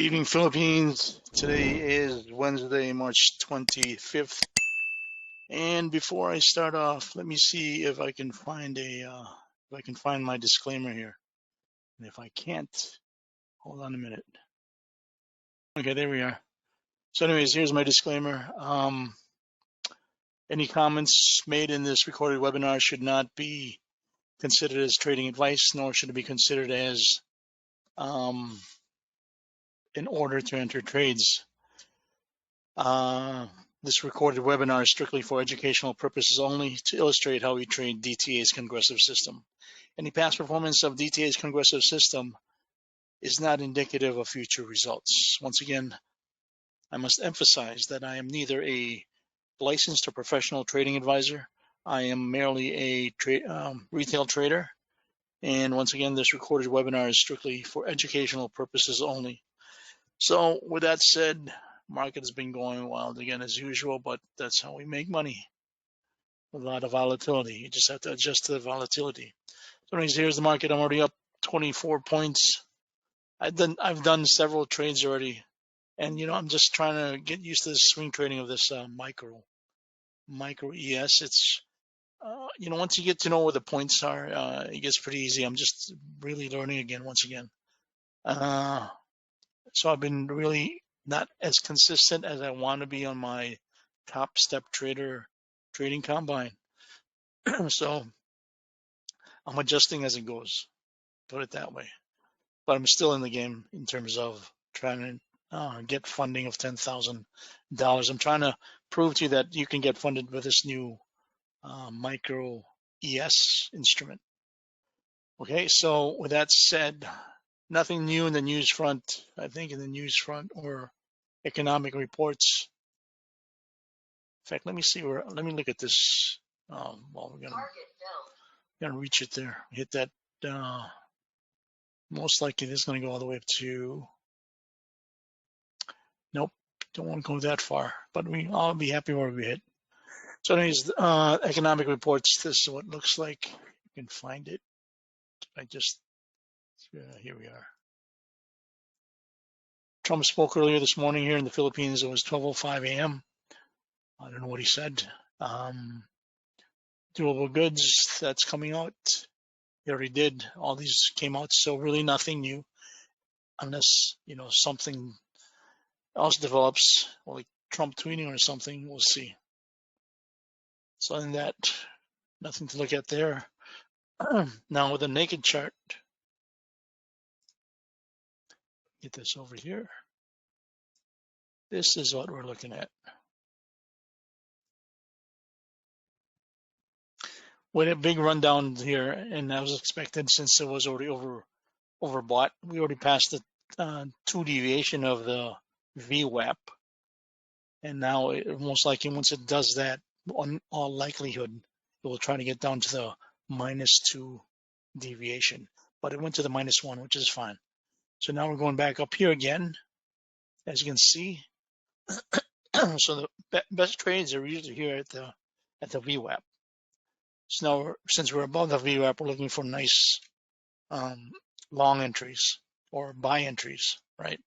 evening, Philippines. Today is Wednesday, March 25th. And before I start off, let me see if I can find my disclaimer here. And if I can't, hold on a minute. Okay, there we are. So anyways, here's my disclaimer. Any comments made in this recorded webinar should not be considered as trading advice, nor should it be considered as in order to enter trades. This recorded webinar is strictly for educational purposes only to illustrate how we trade DTA's Congressive System. Any past performance of DTA's Congressive System is not indicative of future results. Once again, I must emphasize that I am neither a licensed or professional trading advisor. I am merely a retail trader. And once again, this recorded webinar is strictly for educational purposes only. So with that said, market has been going wild again as usual, but that's how we make money. A lot of volatility. You just have to adjust to the volatility. So anyways, here's the market. I'm already up 24 points. I've done several trades already, and I'm just trying to get used to the swing trading of this micro ES. It's once you get to know where the points are, it gets pretty easy. I'm just really learning again once again. So I've been really not as consistent as I want to be on my Top Step Trader trading combine. So I'm adjusting as it goes, put it that way. But I'm still in the game in terms of trying to get funding of $10,000. I'm trying to prove to you that you can get funded with this new micro ES instrument. Okay, so with that said, nothing new in the news front. I think in the news front or economic reports. In fact, let me look at this. Well, we're gonna reach it there. Hit that. Most likely this is going to go all the way up to. Nope, don't want to go that far. But I'll be happy where we hit. So anyways, economic reports. This is what it looks like. You can find it. Here we are. Trump spoke earlier this morning here in the Philippines. It was 12:05 a.m. I don't know what he said. Durable goods, that's coming out. He already did. All these came out, so really nothing new, unless something else develops, or like Trump tweeting or something. We'll see. So other than that, nothing to look at there. Now with the naked chart, get this over here. This is what we're looking at. With a big rundown here, and that was expected since it was already overbought. We already passed the 2 deviation of the VWAP, and now most likely once it does that, on all likelihood, it will try to get down to the -2 deviation. But it went to the -1, which is fine. So now we're going back up here again, as you can see. So the best trades are usually here at the VWAP. So now, since we're above the VWAP, we're looking for nice long entries or buy entries, right?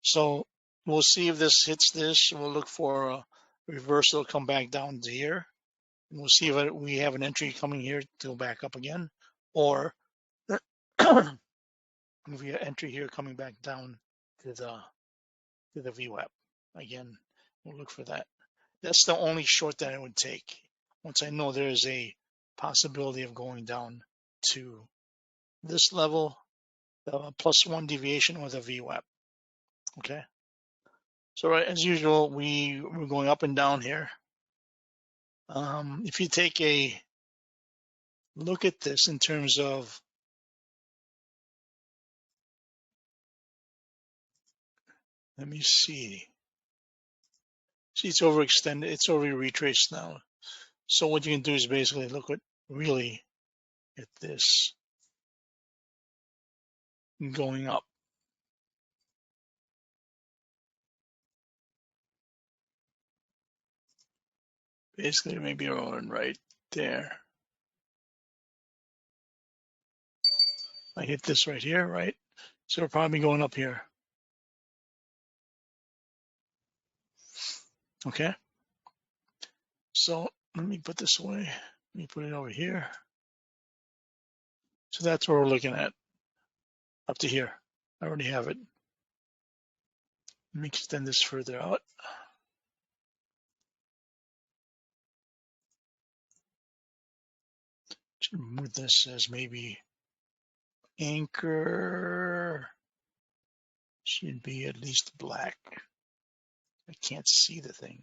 So we'll see if this hits this. We'll look for a reversal, come back down to here. And we'll see if we have an entry coming here to go back up again, or if we have entry here coming back down to the VWAP. Again, we'll look for that. That's the only short that I would take once I know there is a possibility of going down to this level, the +1 deviation or the VWAP. Okay. So right, as usual, we're going up and down here. If you take a look at this in terms of let me see. See, it's overextended. It's already retraced now. So what you can do is basically look at this going up. Basically, maybe around right there. I hit this right here, right? So we're probably going up here. Okay. So let me put this away. Let me put it over here. So that's what we're looking at up to here. I already have it. Let me extend this further out. Should move this as maybe anchor. Should be at least black. I can't see the thing.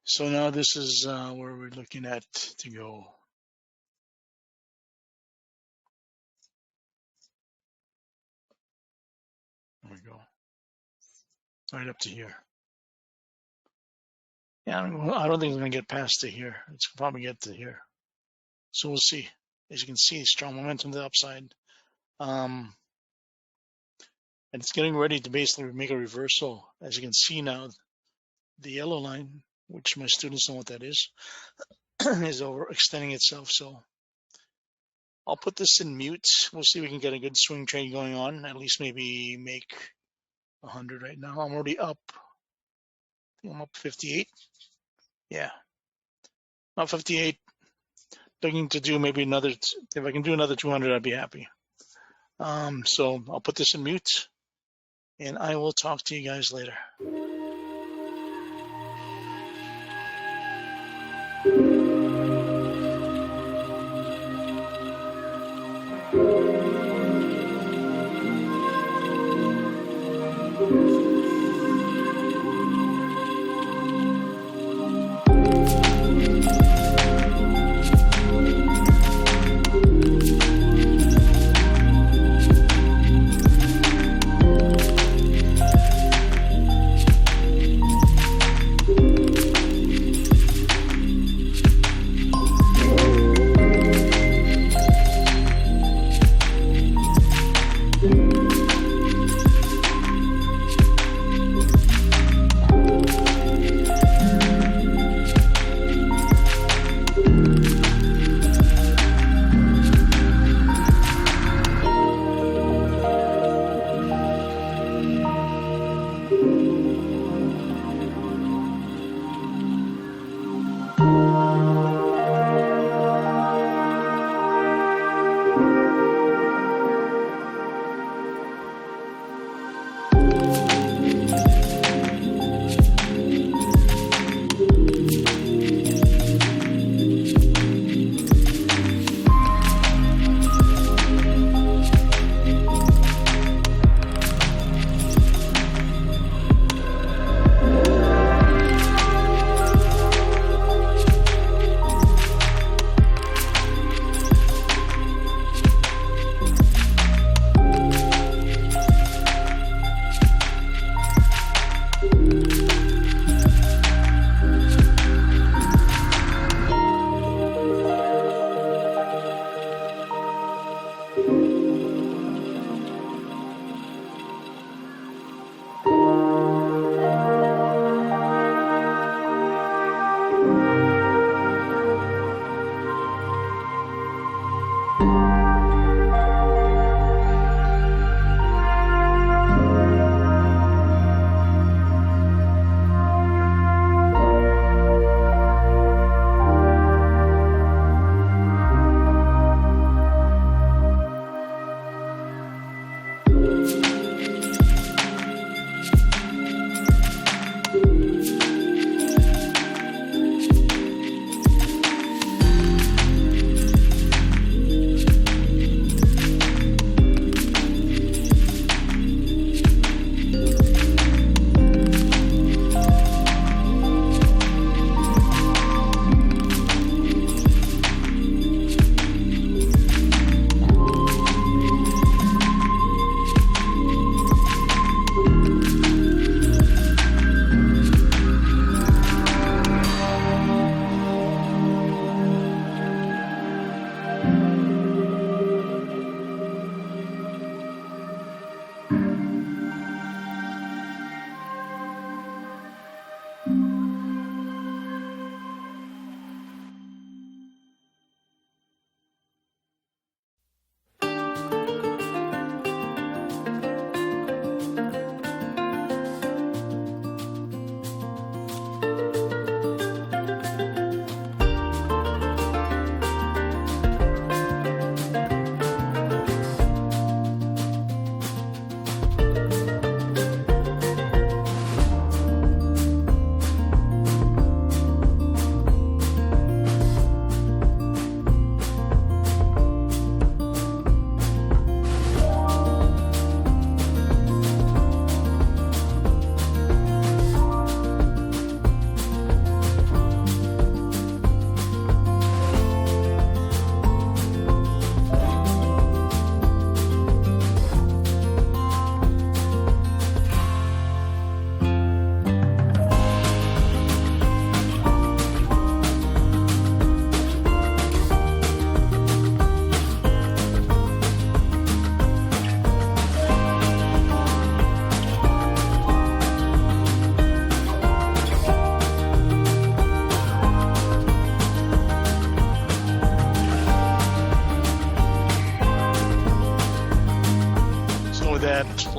So now this is where we're looking at to go. There we go. Right up to here. Yeah, I don't think it's going to get past to here. It's probably get to here. So we'll see. As you can see, strong momentum to the upside. And it's getting ready to basically make a reversal. As you can see now, the yellow line, which my students know what that is overextending itself. So I'll put this in mute. We'll see if we can get a good swing trade going on. At least maybe make 100 right now. I'm already up. I think I'm up 58. Yeah. Up 58. Looking to do maybe another, if I can do another 200, I'd be happy. So I'll put this in mute and I will talk to you guys later.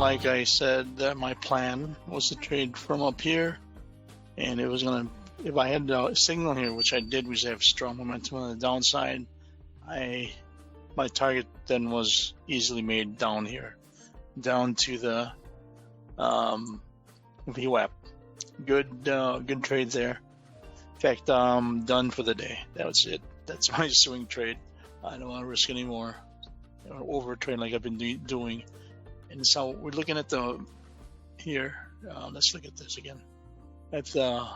like I said, that my plan was to trade from up here, and it was gonna. If I had a signal here, which I did, because I have strong momentum on the downside, my target then was easily made down here, down to the VWAP. Good trade there. In fact, I'm done for the day. That was it. That's my swing trade. I don't want to risk any more over trade like I've been doing. And so we're looking at the here. Let's look at this again. At the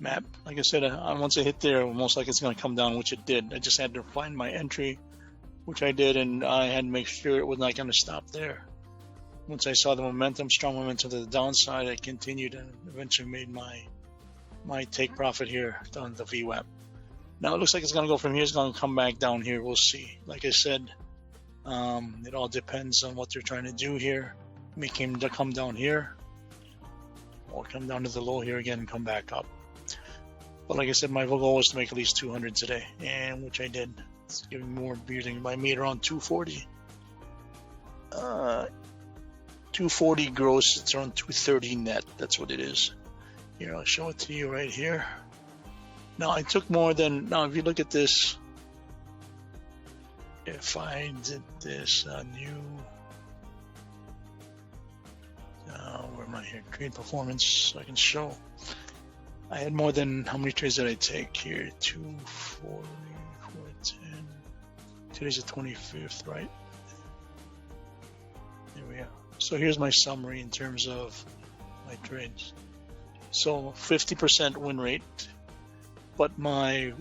map. Like I said, once I hit there, most likely it's going to come down, which it did. I just had to find my entry, which I did, and I had to make sure it was not going to stop there. Once I saw the momentum, strong momentum to the downside, I continued and eventually made my take profit here on the VWAP. Now it looks like it's going to go from here. It's going to come back down here. We'll see. Like I said, it all depends on what they're trying to do here. Make him to come down here, or come down to the low here again and come back up. But like I said, my goal was to make at least 200 today, and which I did. It's giving more beating. I made around 240. 240 gross. It's around 230 net. That's what it is. Here, I'll show it to you right here. Now I took more than. Now if you look at this, if I did this new. Where am I here? Trade performance, so I can show. I had more than, how many trades did I take here? 240, 410. Today's the 25th, right? There we are. So here's my summary in terms of my trades. So 50% win rate, but my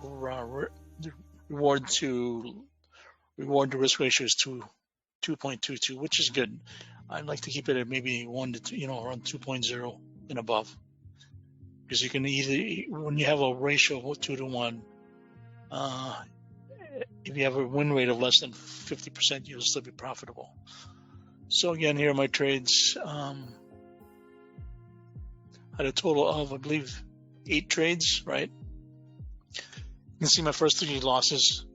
reward to risk ratio is 2.22, which is good. I'd like to keep it at maybe 1 to 2, around 2.0 and above. Because you can either, when you have a ratio of 2 to 1, if you have a win rate of less than 50%, you'll still be profitable. So again, here are my trades. Had a total of, I believe, 8 trades, right? You can see my first 3 losses,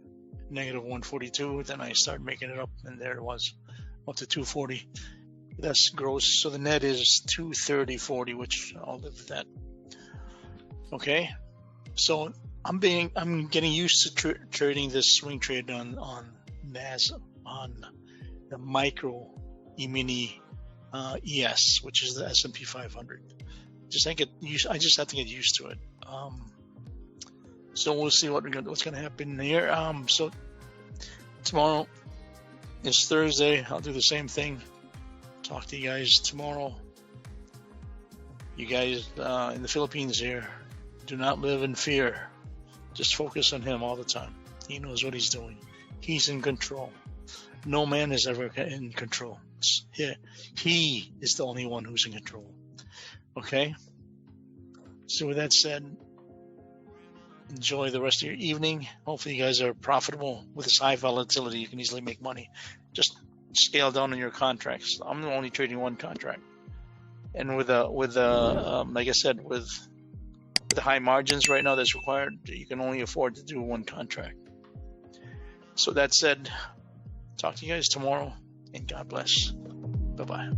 negative 142. Then I started making it up, and there it was, up to 240. That's gross. So the net is 230.40, which I'll live with that. Okay, so I'm getting used to trading this swing trade on the micro E-mini ES, which is the S&P 500. I just have to get used to it. So we'll see what's going to happen here. So tomorrow is Thursday. I'll do the same thing. Talk to you guys tomorrow. You guys in the Philippines here, do not live in fear. Just focus on him all the time. He knows what he's doing. He's in control. No man is ever in control. He is the only one who's in control. Okay? So with that said, enjoy the rest of your evening. Hopefully you guys are profitable. With this high volatility, you can easily make money. Just scale down on your contracts. I'm only trading one contract. And with like I said, with the high margins right now that's required, you can only afford to do one contract. So that said, talk to you guys tomorrow, and God bless. Bye-bye.